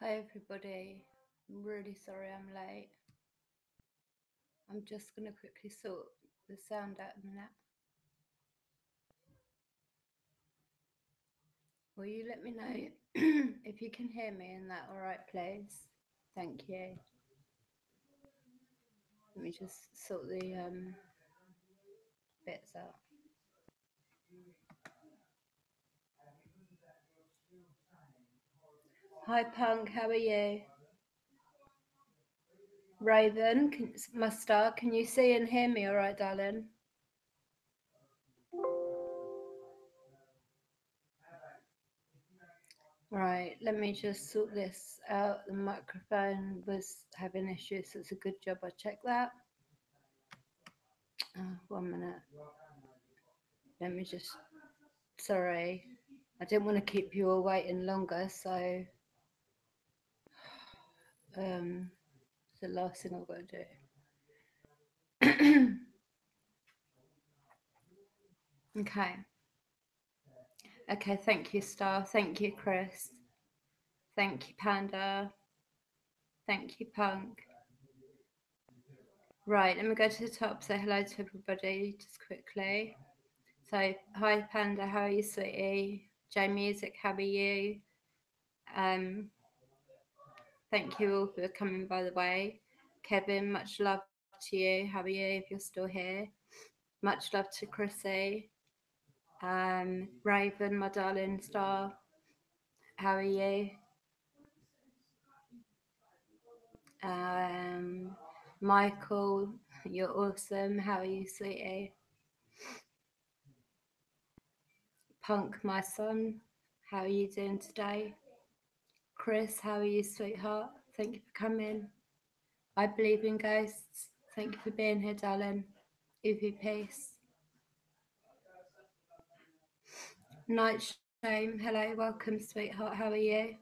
Hi everybody, I'm really sorry I'm late. I'm just going to quickly sort the sound out a minute. Will you let me know if you can hear me in that alright please? Thank you. Let me just sort the bits out. Hi Punk, how are you? Raven, my star, can you see and hear me alright darling? Right, let me just sort this out. The microphone was having issues, so it's a good job I checked that. 1 minute. Let me just, sorry, I didn't want to keep you all waiting longer, so it's the last thing I've got to do. Okay. Okay, thank you, Star. Thank you, Chris. Thank you, Panda. Thank you, Punk. Right, let me go to the top, say hello to everybody just quickly. So, hi, Panda, how are you, sweetie? J Music, how are you? Thank you all for coming, by the way. Kevin, much love to you. How are you if you're still here? Much love to Chrissy. Raven, my darling star. How are you? Michael, you're awesome. How are you, sweetie? Punk, my son. How are you doing today? Chris, how are you, sweetheart? Thank you for coming. I believe in ghosts. Thank you for being here, darling. Uvi peace. Night Shame, hello, welcome, sweetheart. How are you?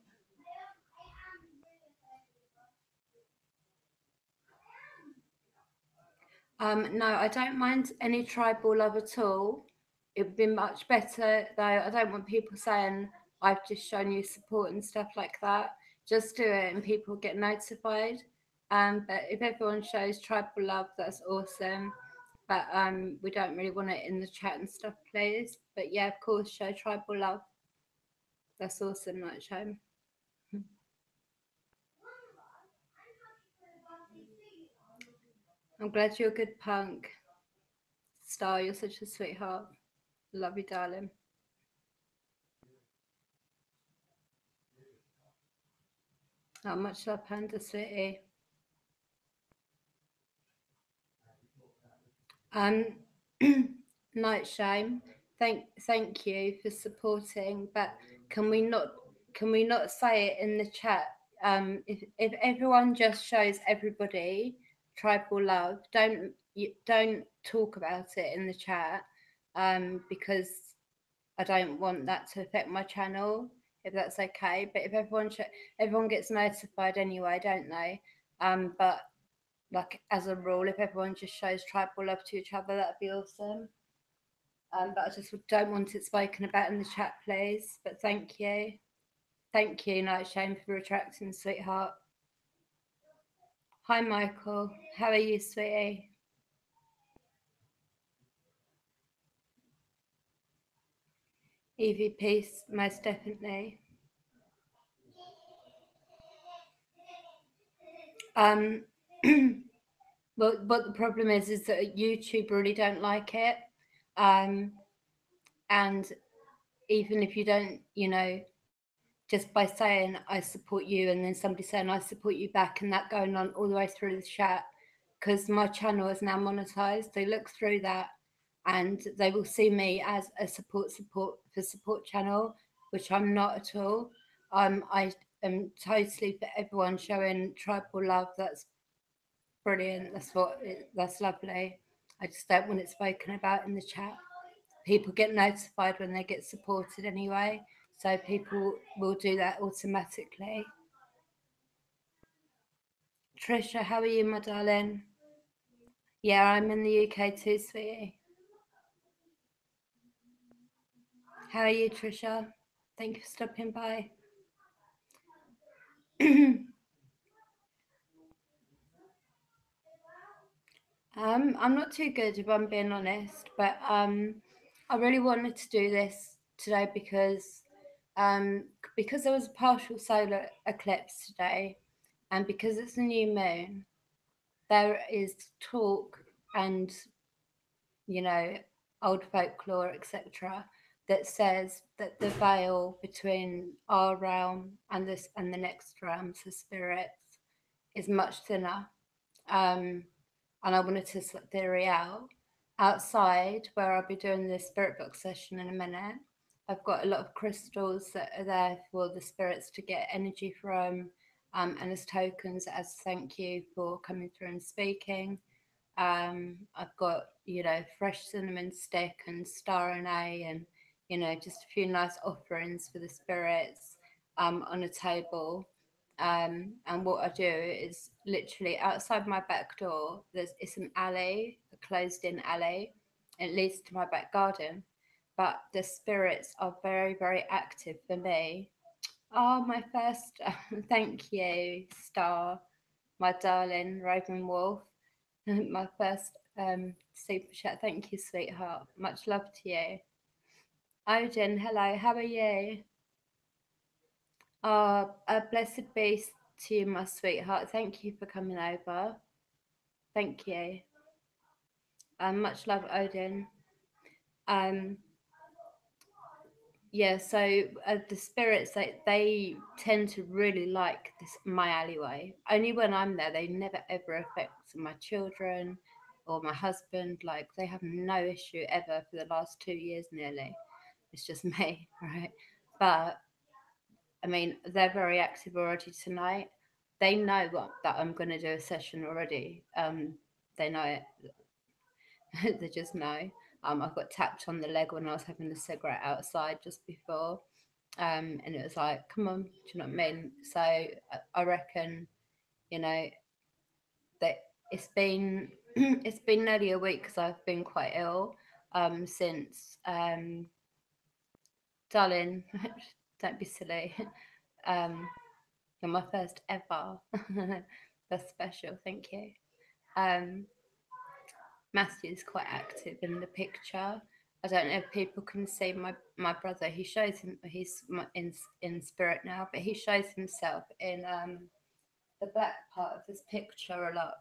No, I don't mind any tribal love at all. It would be much better, though. I don't want people saying I've just shown you support and stuff like that. Just do it and people get notified. But if everyone shows tribal love, that's awesome. But we don't really want it in the chat and stuff, please. But yeah, of course, show tribal love. That's awesome, Night Shame. I'm glad you're a good punk. Star, you're such a sweetheart. Love you, darling. How much love, Panda Sweetie. Night Shame. Thank you for supporting, but can we not say it in the chat? If everyone just shows everybody tribal love, don't talk about it in the chat, because I don't want that to affect my channel. If that's okay, but if everyone gets notified anyway, don't they? But like as a rule, if everyone just shows tribal love to each other, that'd be awesome. But I just don't want it spoken about in the chat, please. But thank you. Thank you, Night Shame, for retracting, sweetheart. Hi, Michael. How are you, sweetie? Evie, peace, most definitely. Um, but the problem is that YouTube really don't like it. And even if you don't, just by saying I support you and then somebody saying I support you back and that going on all the way through the chat, because my channel is now monetized, they look through that and they will see me as a support channel, which I'm not at all. I am totally for everyone showing tribal love. That's brilliant. That's lovely. I just don't want it spoken about in the chat. People get notified when they get supported anyway, so people will do that automatically. Trisha, how are you, my darling? Yeah, I'm in the UK too, sweetie. How are you, Trisha? Thank you for stopping by. I'm not too good if I'm being honest, but I really wanted to do this today because there was a partial solar eclipse today, and because it's a new moon, there is talk and you know old folklore etc. that says that the veil between our realm and this and the next realms of spirits is much thinner. Um, and I wanted to sort theory out. Outside, where I'll be doing the spirit book session in a minute, I've got a lot of crystals that are there for the spirits to get energy from, and as tokens, as thank you for coming through and speaking. I've got, fresh cinnamon stick and star and A and, just a few nice offerings for the spirits on a table. And what I do is literally outside my back door, it's an alley, a closed in alley. It leads to my back garden. But the spirits are very, very active for me. Oh, my first, thank you, Star, my darling Raven Wolf. My first super chat. Thank you, sweetheart. Much love to you. Odin, hello. How are you? A blessed be to you, my sweetheart. Thank you for coming over. Thank you. Much love, Odin. Um, yeah. So the spirits, they tend to really like this my alleyway. Only when I'm there, they never ever affect my children or my husband. Like they have no issue ever for the last 2 years nearly. It's just me, right? But I mean, they're very active already tonight. They know that I'm going to do a session already. They know it. They just know. I got tapped on the leg when I was having a cigarette outside just before, and it was like, "Come on," do you know what I mean? So I reckon, you know, that it's been it's been nearly a week because I've been quite ill since darling, don't be silly. You're my first ever. That's special, thank you. Um, Matthew's quite active in the picture. I don't know if people can see my brother. He shows him. He's in spirit now, but he shows himself in the black part of this picture a lot.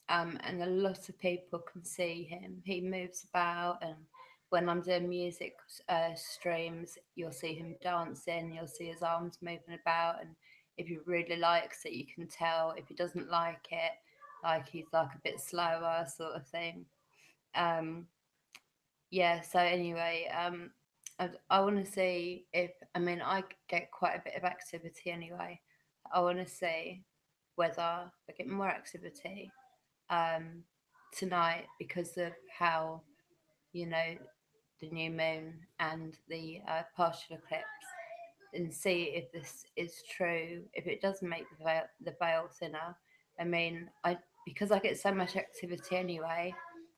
And a lot of people can see him. He moves about, and when I'm doing music streams, you'll see him dancing. You'll see his arms moving about, and if he really likes it, you can tell. If he doesn't like it, like he's like a bit slower, sort of thing. Um, yeah. So anyway, I want to see if I get quite a bit of activity anyway. I want to see whether I get more activity um, tonight because of how you know the new moon and the partial eclipse, and see if this is true. If it does make the veil thinner, I mean, I because I get so much activity anyway.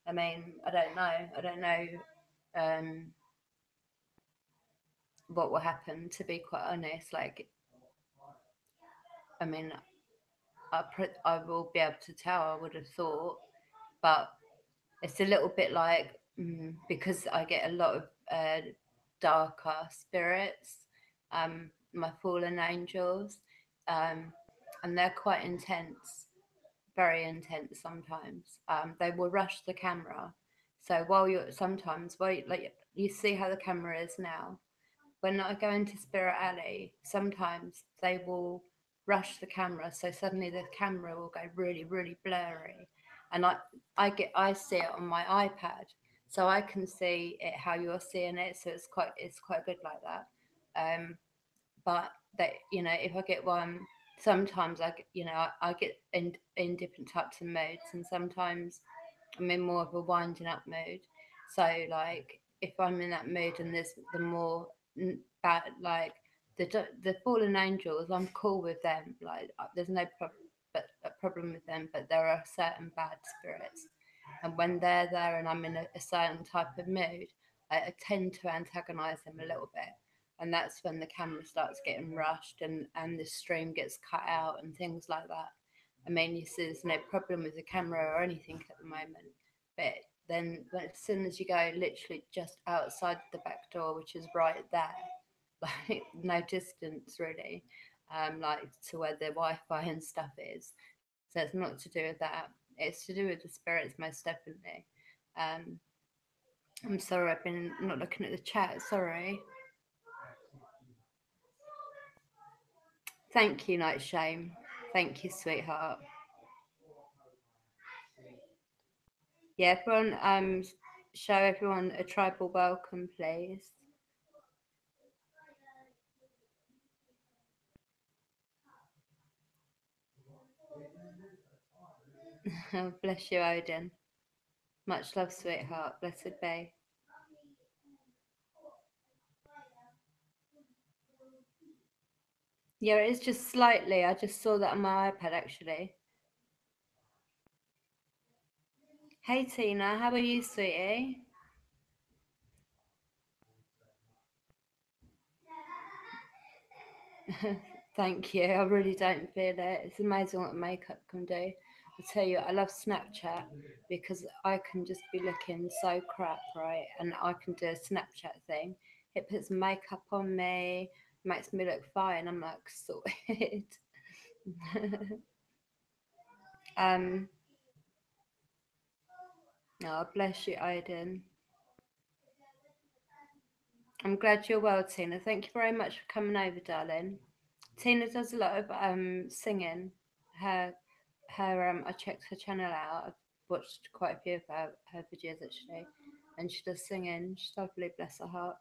I mean, I don't know. I don't know what will happen. To be quite honest, like I mean, I will be able to tell. I would have thought, but it's a little bit like because I get a lot of darker spirits, my fallen angels, um, and they're quite intense, very intense sometimes. They will rush the camera. So like you see how the camera is now, when I go into Spirit Alley, sometimes they will rush the camera, so suddenly the camera will go really, really blurry, and I see it on my iPad, so I can see it how you're seeing it. So it's quite good like that. But that if I get one, sometimes I get in different types of modes, and sometimes I'm in more of a winding up mood. So like if I'm in that mood and there's the more bad like the fallen angels, I'm cool with them. Like there's no but a problem with them, but there are certain bad spirits, and when they're there and I'm in a certain type of mood, I tend to antagonize them a little bit. and that's when the camera starts getting rushed and the stream gets cut out and things like that. I mean, you see, there's no problem with the camera or anything at the moment, but then as soon as you go literally just outside the back door, which is right there, like no distance really, like to where the Wi-Fi and stuff is. So it's not to do with that. It's to do with the spirits, most definitely. Um, I'm sorry, I've been not looking at the chat. Sorry. Thank you, Night Shame. Thank you, sweetheart. Yeah, everyone, show everyone a tribal welcome, please. Bless you, Odin. Much love, sweetheart. Blessed be. Yeah, it is just slightly. I just saw that on my iPad actually. Hey Tina, how are you, sweetie? Thank you. I really don't feel it. It's amazing what makeup can do. I tell you, I love Snapchat because I can just be looking so crap, right? And I can do a Snapchat thing. It puts makeup on me, makes me look fine. I'm like sorted. um, oh, bless you, Aiden. I'm glad you're well, Tina. Thank you very much for coming over, darling. Tina does a lot of singing. Her I checked her channel out. I've watched quite a few of her videos actually, and she does singing. She's lovely, bless her heart.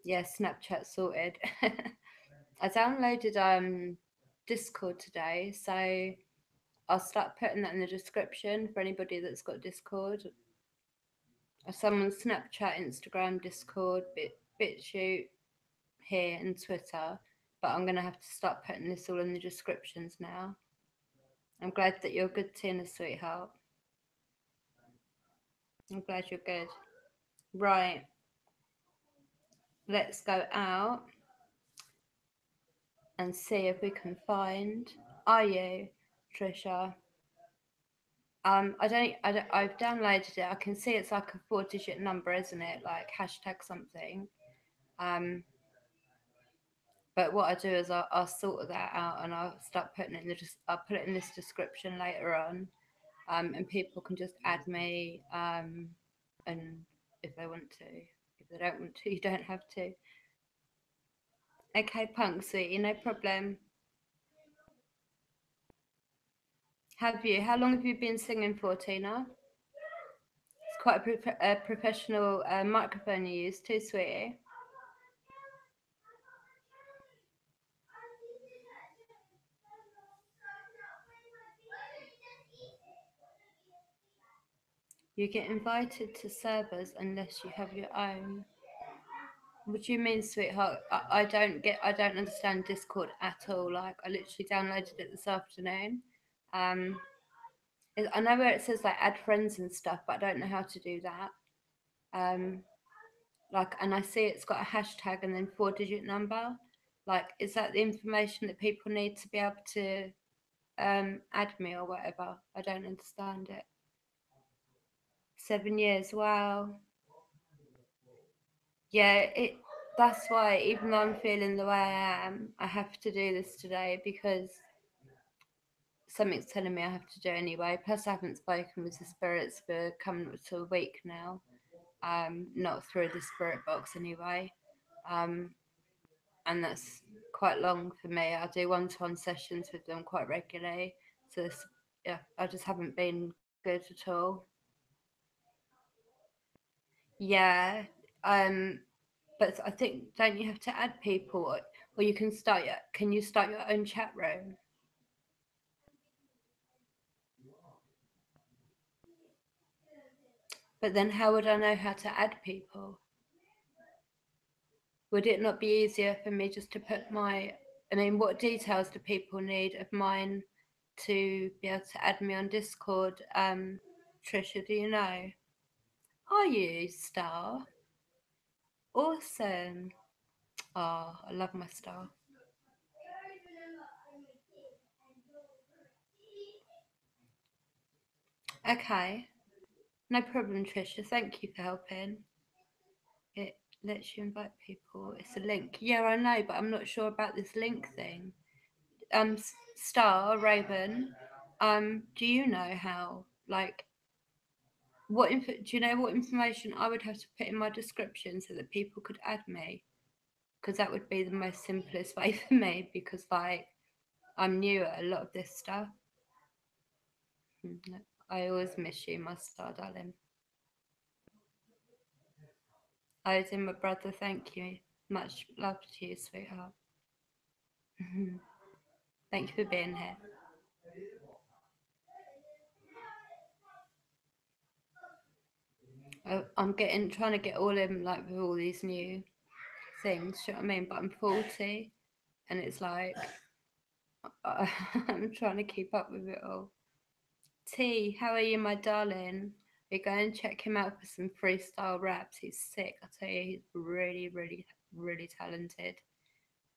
Yeah, Snapchat sorted. I downloaded Discord today, so I'll start putting that in the description for anybody that's got Discord. Someone's Snapchat, Instagram, Discord, BitChute here, and Twitter. But I'm gonna have to start putting this all in the descriptions now. I'm glad that you're good, Tina, sweetheart. I'm glad you're good. Right, let's go out and see if we can find. Are you, Trisha? I've downloaded it. I can see it's like a 4-digit number, isn't it? Like hashtag something. Um, but what I do is I'll sort that out and I'll start putting it in I'll put it in this description later on. And people can just add me. And if they want to, if they don't want to, you don't have to. Okay, punk sweetie, no problem. Have you? How long have you been singing for, Tina? It's quite a professional microphone you use too, sweetie. You get invited to servers unless you have your own. What do you mean, sweetheart? I don't understand Discord at all. Like, I literally downloaded it this afternoon. Um, I know where it says like add friends and stuff, but I don't know how to do that. Um, like, and I see it's got a hashtag and then 4-digit number. Like, is that the information that people need to be able to add me or whatever? I don't understand it. 7 years, wow. Yeah, that's why even though I'm feeling the way I am, I have to do this today because something's telling me I have to do anyway. Plus I haven't spoken with the spirits for coming up to a week now. Not through the spirit box anyway. Um, and that's quite long for me. I do one-to-one sessions with them quite regularly. So yeah, I just haven't been good at all. Yeah. Um, but I think don't you have to add people, or you can start your can you start your own chat room? But then how would I know how to add people? Would it not be easier for me just to put I mean, what details do people need of mine to be able to add me on Discord? Trisha, do you know? Are you, Star? Awesome. Oh, I love my star. Okay. No problem, Trisha. Thank you for helping. It lets you invite people. It's a link. Yeah, I know, but I'm not sure about this link thing. Star Raven. Do you know how? Like, do you know what information I would have to put in my description so that people could add me? Because that would be the most simplest way for me. Because like, I'm new at a lot of this stuff. I always miss you, my star darling. Odin, my brother, thank you. Much love to you, sweetheart. Thank you for being here. I'm trying to get all in like with all these new things. You know what I mean? But I'm 40, and it's like I'm trying to keep up with it all. T, how are you, my darling? We go and check him out for some freestyle raps. He's sick. I tell you, he's really, really, really talented.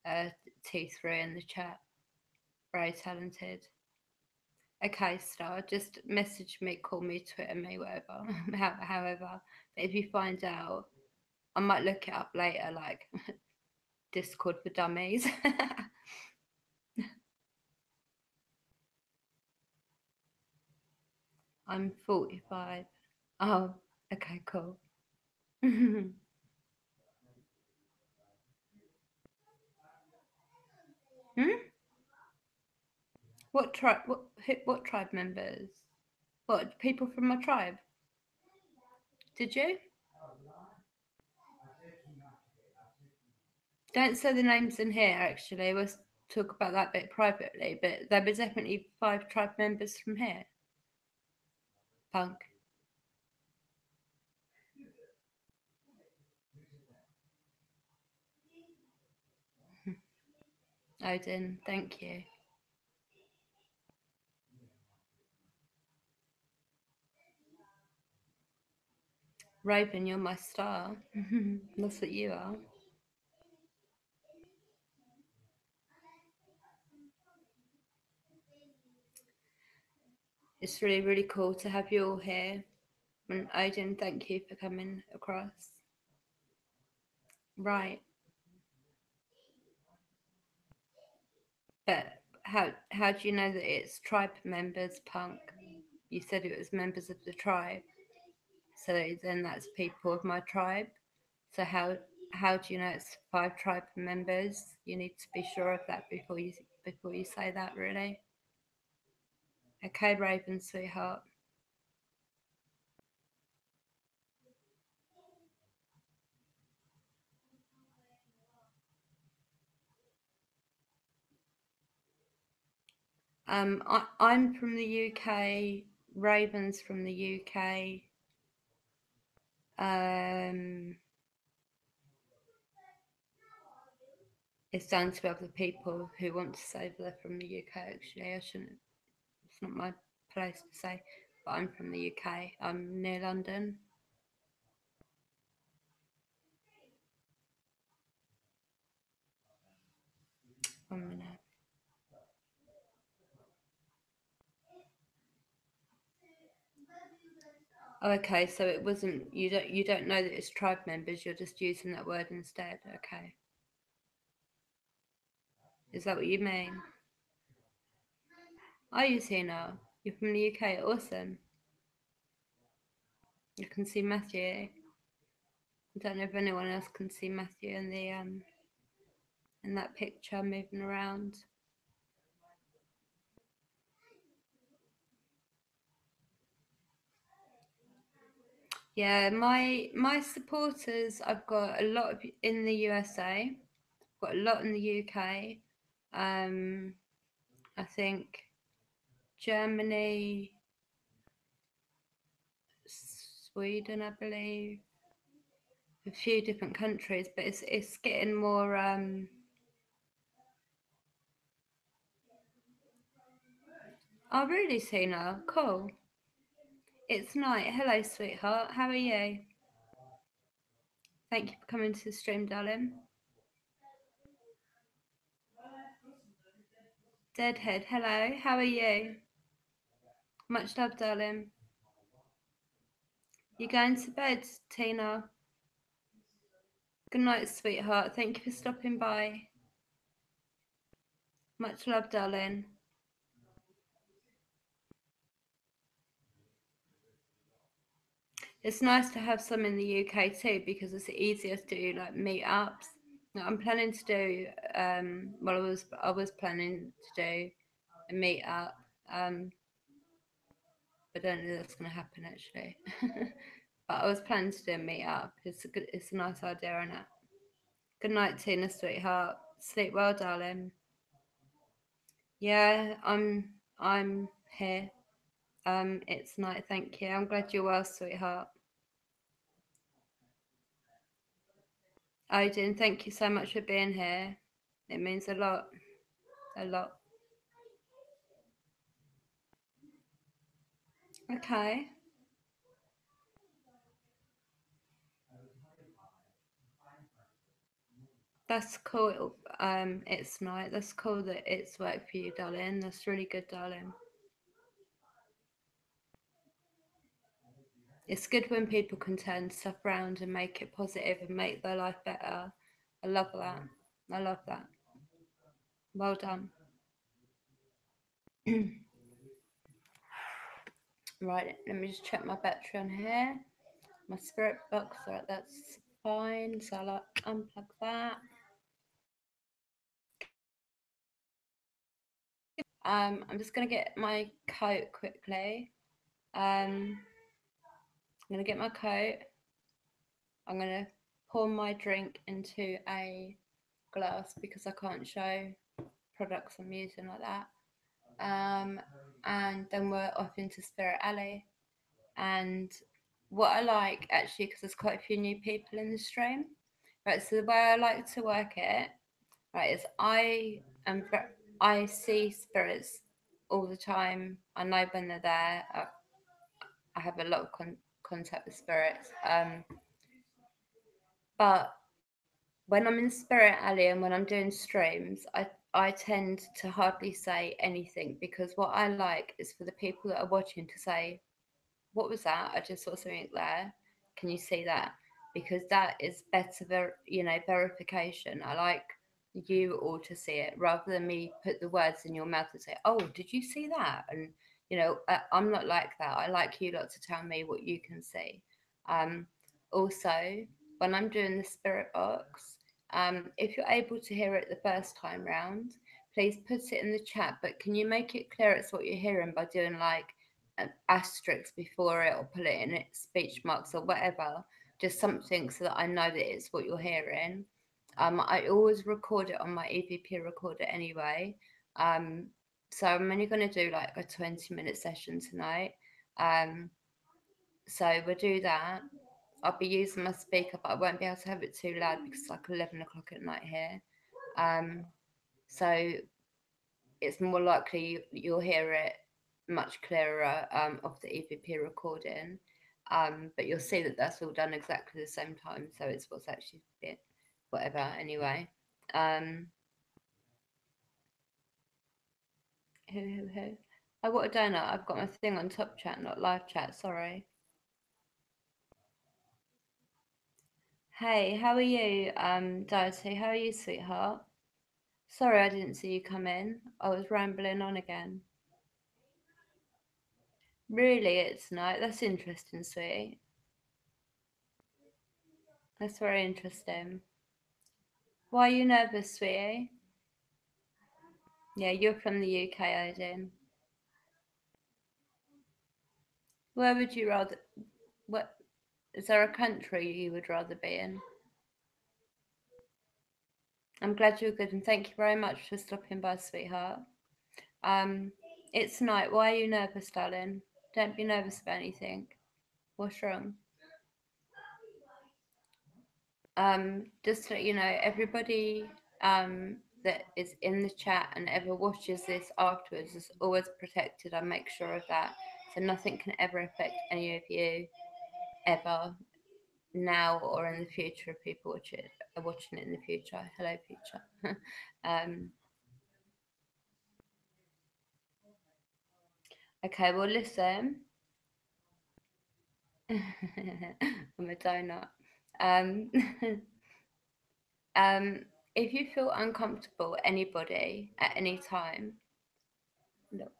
T3 in the chat, very talented. Okay, Star, just message me, call me, Twitter me, whatever. However, but if you find out, I might look it up later, like Discord for Dummies. I'm 45. Oh, okay, cool. Hmm? What tribe? What tribe members? What people from my tribe? Did you? Don't say the names in here. Actually, we'll talk about that bit privately. But there were definitely 5 tribe members from here. Punk. Odin, thank you. Raven, you're my star. That's what you are. It's really, really cool to have you all here. And Odin, thank you for coming across. Right. But how do you know that it's tribe members, Punk? You said it was members of the tribe. So then that's people of my tribe. So how do you know it's 5 tribe members? You need to be sure of that before you say that, really. Okay, Raven, sweetheart. I'm from the UK. Raven's from the UK. It's down to other people who want to say they're from the UK. Actually, I shouldn't. It's not my place to say. But I'm from the UK. I'm near London. 1 minute. Oh, okay, so it wasn't you don't know that it's tribe members, you're just using that word instead. Okay. Is that what you mean? Are you Tina? You're from the UK, awesome. You can see Matthew. I don't know if anyone else can see Matthew in the in that picture moving around. Yeah, my supporters, I've got a lot of in the USA, got a lot in the UK. I think Germany, Sweden, I believe, a few different countries, but it's getting more. Oh, really, Tina? Cool. It's night. Hello, sweetheart. How are you? Thank you for coming to the stream, darling. Deadhead, hello. How are you? Much love, darling. You going to bed, Tina? Good night, sweetheart. Thank you for stopping by. Much love, darling. It's nice to have some in the UK too because it's easier to do like meetups. I'm planning to do well I was planning to do a meetup. I don't know if that's gonna happen actually. But I was planning to do a meetup. It's a nice idea, isn't it? Good night, Tina, sweetheart. Sleep well, darling. Yeah, I'm here. It's night, thank you. I'm glad you're well, sweetheart. Odin, thank you so much for being here. It means a lot. A lot. Okay. That's cool. It's night. That's cool that it's worked for you, darling. That's really good, darling. It's good when people can turn stuff around and make it positive and make their life better. I love that. I love that. Well done. Right, let me just check my battery on here. My spirit box, right, that's fine. So I'll unplug that. I'm just gonna get my coat quickly. I'm gonna get my coat. I'm gonna pour my drink into a glass because I can't show products I'm using like that. And then we're off into Spirit Alley. And what I like actually, because there's quite a few new people in the stream, right? So the way I like to work it, right, is I see spirits all the time. I know when they're there. I have a lot of contact with spirits. But when I'm in Spirit Alley and when I'm doing streams, I tend to hardly say anything because what I like is for the people that are watching to say, what was that? I just saw something there. Can you see that? Because that is better, verification. I like you all to see it rather than me put the words in your mouth and say, oh, did you see that? And, I'm not like that. I like you lot to tell me what you can see. Um, Also, when I'm doing the spirit box, if you're able to hear it the first time round, please put it in the chat. But can you make it clear it's what you're hearing by doing like an asterisk before it or put it in its speech marks or whatever, just something so that I know that it's what you're hearing. I always record it on my EVP recorder anyway. Um, so I'm only going to do like a 20-minute session tonight. So we'll do that. I'll be using my speaker, but I won't be able to have it too loud because it's like 11 o'clock at night here. So it's more likely you'll hear it much clearer off the EVP recording. But you'll see that that's all done exactly the same time. So it's what's actually bit whatever anyway. Who? Oh, what a donut. I've got my thing on top chat, not live chat. Sorry. Hey, how are you, Dorothy? How are you, sweetheart? Sorry I didn't see you come in. I was rambling on again. Really, it's night. That's interesting, sweetie. That's very interesting. Why are you nervous, sweetie? Yeah, you're from the UK, Odin. Where would you rather? What is there a country you would rather be in? I'm glad you're good, and thank you very much for stopping by, sweetheart. Um, it's night. Why are you nervous, darling? Don't be nervous about anything. What's wrong? Just to let you know, everybody that is in the chat and ever watches this afterwards is always protected. I make sure of that. So nothing can ever affect any of you ever. now or in the future if people are watching it in the future. Hello, future. Okay, well, listen. I'm a donut. Um, if you feel uncomfortable, anybody at any time, look,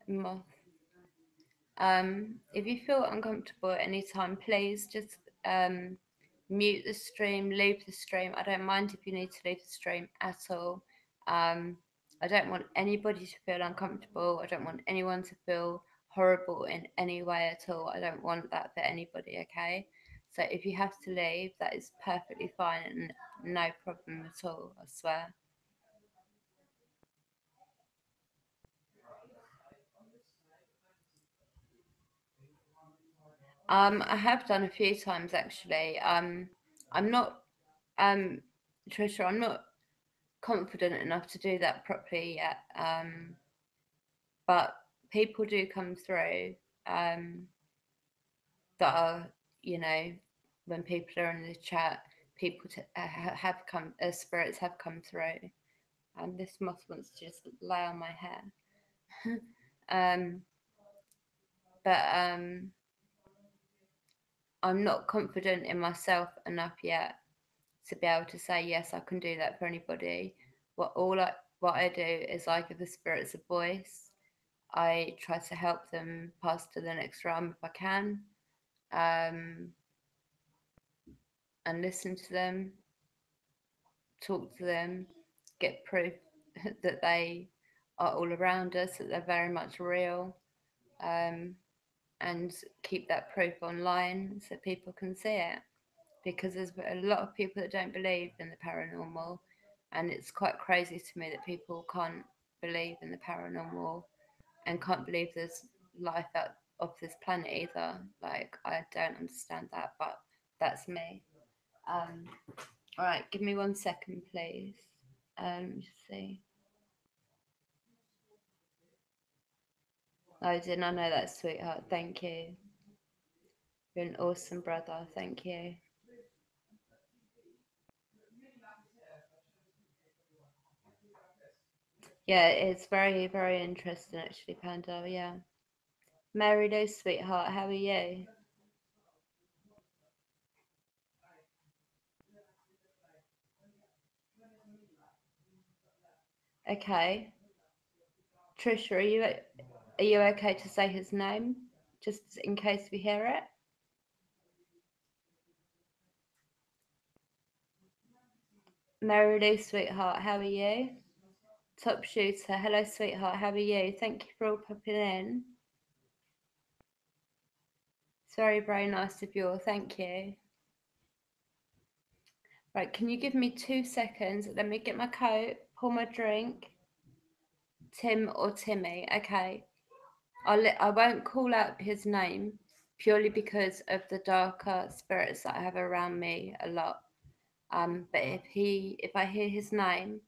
moth. If you feel uncomfortable at any time, please just mute the stream, leave the stream. I don't mind if you need to leave the stream at all. I don't want anybody to feel uncomfortable. I don't want anyone to feel horrible in any way at all. I don't want that for anybody, okay? So if you have to leave, that is perfectly fine and no problem at all, I swear. I have done a few times actually. I'm not, um, Trisha, I'm not confident enough to do that properly yet. But people do come through that are, you know, when people are in the chat, people have come, spirits have come through. And this moth wants to just lay on my hair. um, but I'm not confident in myself enough yet to be able to say yes, I can do that for anybody. What I do is I give the spirits a voice. I try to help them pass to the next realm if I can, um, and listen to them, talk to them, get proof that they are all around us, that they're very much real, um, and keep that proof online so people can see it. Because there's a lot of people that don't believe in the paranormal, and it's quite crazy to me that people can't believe in the paranormal and can't believe there's life out of this planet either. Like, I don't understand that, but that's me. Um, all right, give me 1 second, please. Just see. I did not know that, sweetheart. Thank you. You're an awesome brother. Thank you. Yeah, it's very, very interesting, actually, Panda. Yeah. Mary Lou, sweetheart, how are you? Okay. Trisha, are you okay to say his name? Just in case we hear it? Mary Lou, sweetheart, how are you? Top Shooter, hello, sweetheart, how are you? Thank you for all popping in. It's very, very nice of you all. Thank you. Right, can you give me 2 seconds? Let me get my coat, pour my drink. Tim or Timmy, okay. I won't call out his name purely because of the darker spirits that I have around me a lot. But if I hear his name,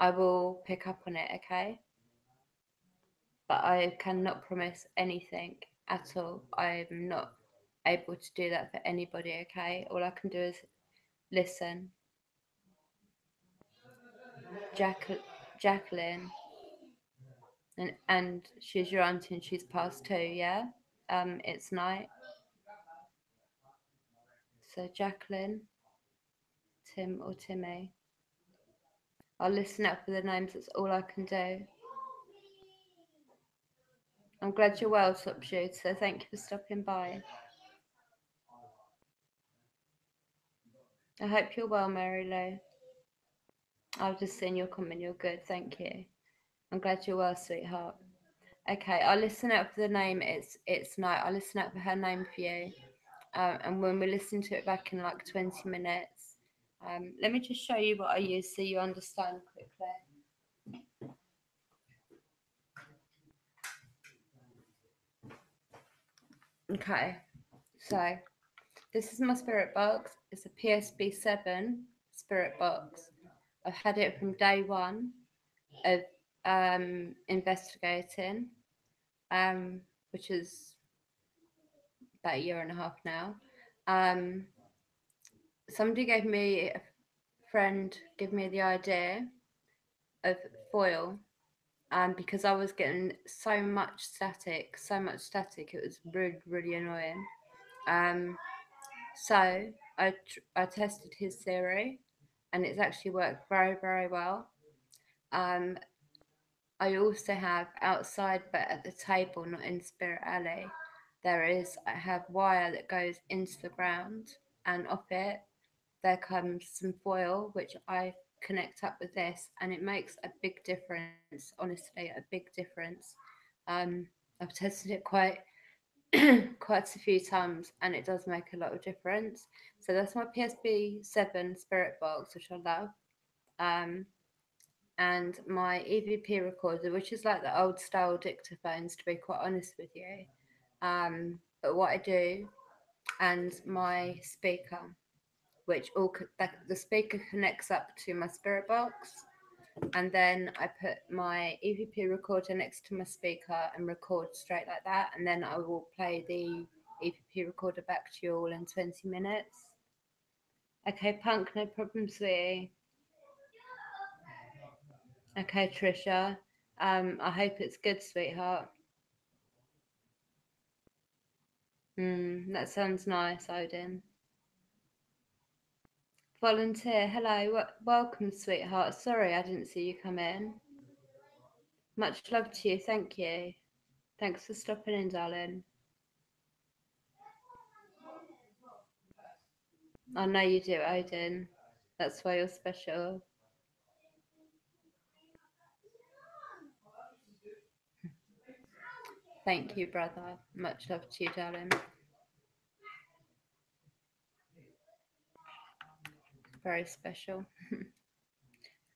I will pick up on it, okay? But I cannot promise anything at all. I am not able to do that for anybody, okay? All I can do is listen. Jacqueline, and she's your auntie and she's passed too, yeah? It's night. So Jacqueline, Tim or Timmy. I'll listen out for the names, that's all I can do. I'm glad you're well, Top Shooter. Thank you for stopping by. I hope you're well, Mary Lou. I've just seen your comment, you're good, thank you. I'm glad you're well, sweetheart. Okay, I'll listen out for the name. It's night. I'll listen out for her name for you. And when we listen to it back in like 20 minutes, let me just show you what I use so you understand quickly. Okay, so this is my spirit box. It's a psb7 spirit box. I've had it from day one of investigating, which is about a year and a half now. Somebody gave me, a friend gave me the idea of foil, because I was getting so much static, it was really, really annoying. So I tested his theory, and it's actually worked very, very well. Um, I also have outside, but at the table, not in Spirit Alley, I have wire that goes into the ground, and off it there comes some foil, which I connect up with this, and it makes a big difference. Honestly, a big difference. I've tested it quite quite a few times, and it does make a lot of difference. So that's my psb7 spirit box, which I love. Um, and my EVP recorder, which is like the old style dictaphones, to be quite honest with you. But what I do, and my speaker, which the speaker connects up to my spirit box, and then I put my EVP recorder next to my speaker and record straight like that, and then I will play the EVP recorder back to you all in 20 minutes. Okay, Punk, no problem, sweetie. Okay, Trisha. I hope it's good, sweetheart. That sounds nice, Odin. Volunteer, hello, welcome, sweetheart. Sorry I didn't see you come in. Much love to you, thank you. Thanks for stopping in, darling. I know you do, Odin. That's why you're special. Thank you, brother. Much love to you, darling. Very special.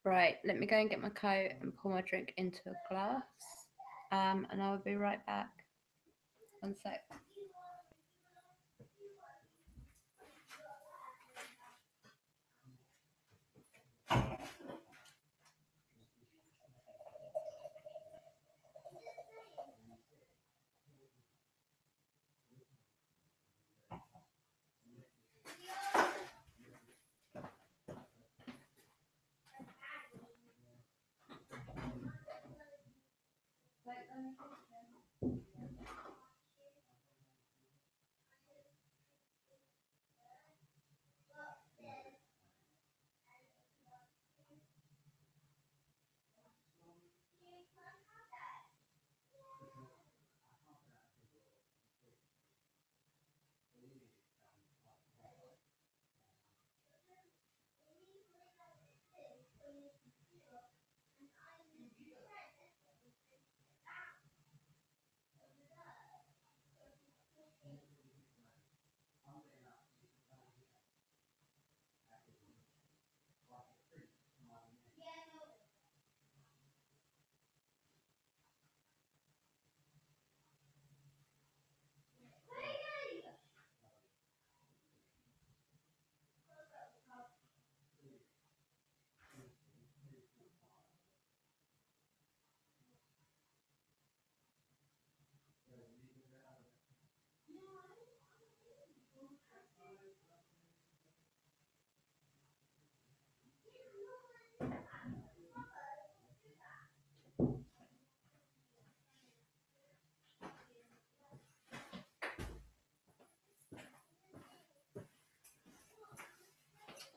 Right, let me go and get my coat and pour my drink into a glass. And I will be right back. One sec.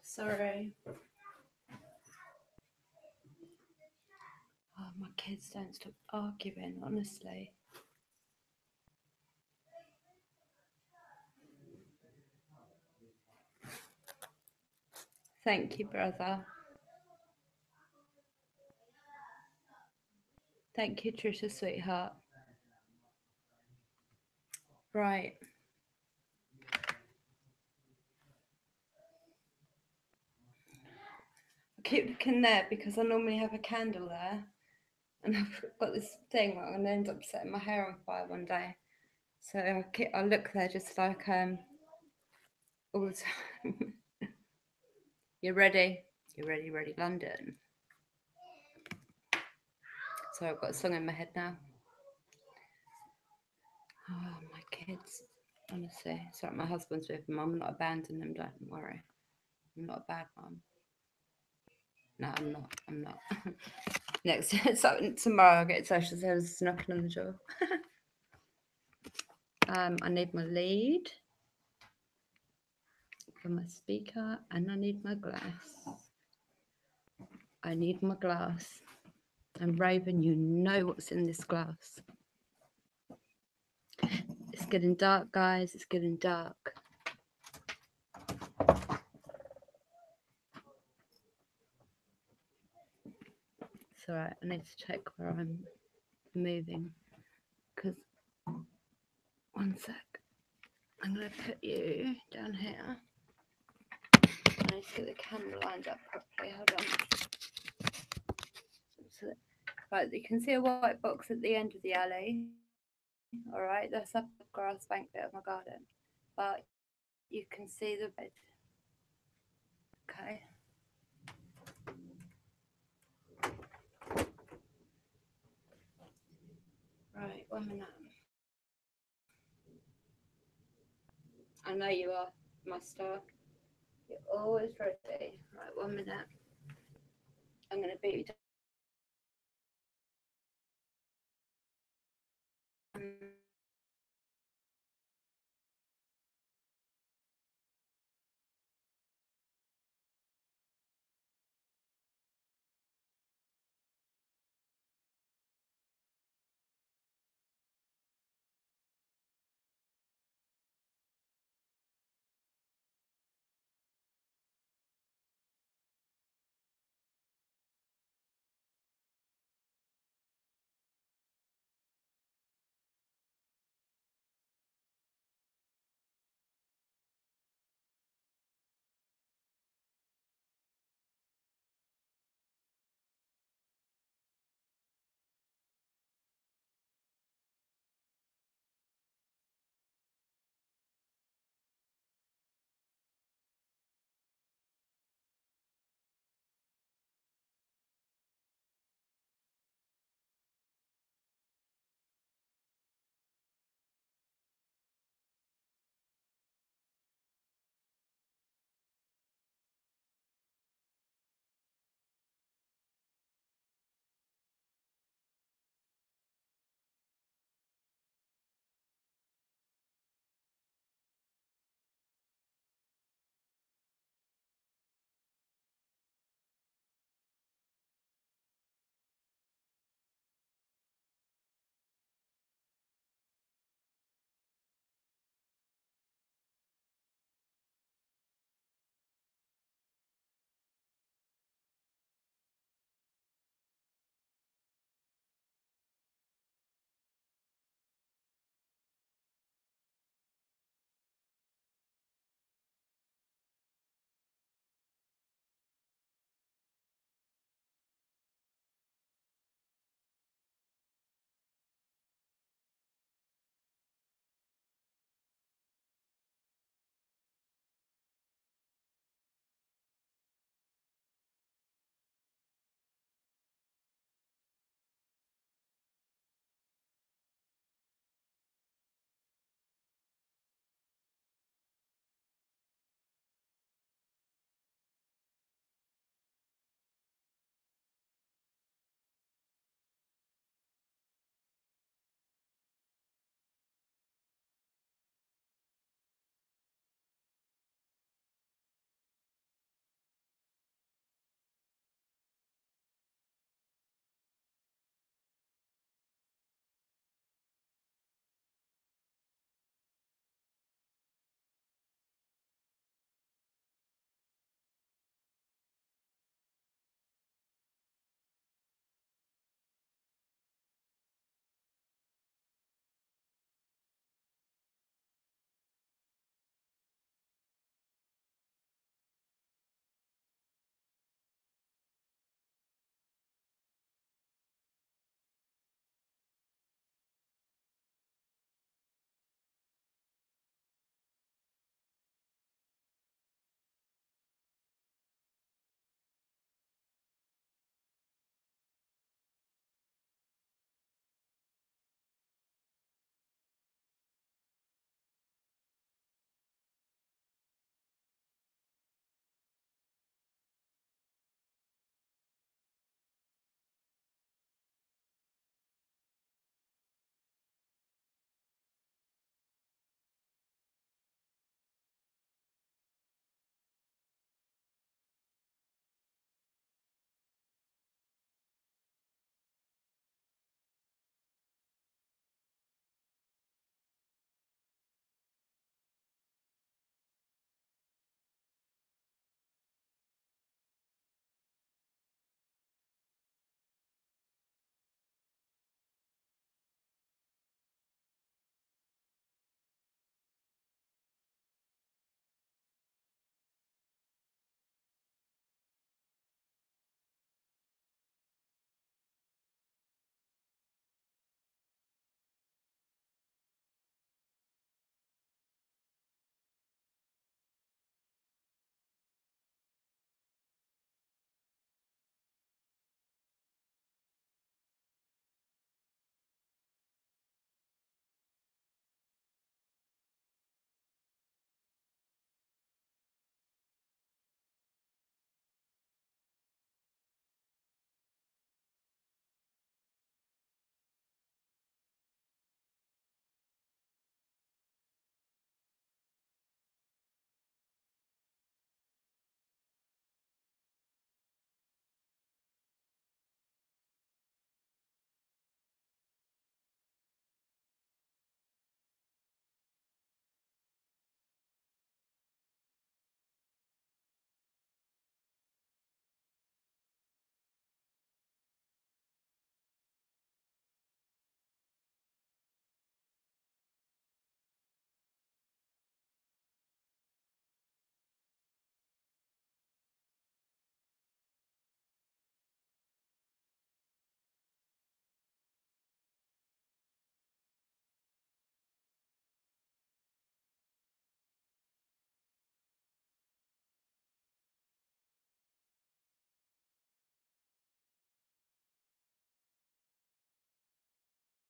Sorry. Oh, my kids don't stop arguing, honestly. Thank you, brother. Thank you, Trisha, sweetheart. Right. I keep looking there because I normally have a candle there. And I've got this thing where I'm going to end up setting my hair on fire one day. So I look there just like all the time. You ready? You ready, London? So I've got a song in my head now. Oh, my kids. Honestly, it's like my husband's with them. I'm not abandoning them. Don't worry. I'm not a bad mum. No, I'm not. I'm not. Next, so tomorrow I get social services knocking on the door. I need my lead for my speaker, and I need my glass. I need my glass. And Raven, you know what's in this glass. It's getting dark, guys. It's getting dark. It's all right. I need to check where I'm moving. Because, one sec. I'm going to put you down here. I need to get the camera lined up properly. Hold on. So, right, you can see a white box at the end of the alley. All right, that's up the grass bank bit of my garden. But you can see the bed. Okay. Right, 1 minute. I know you are, my star. You're always ready. Right, 1 minute. I'm going to beat you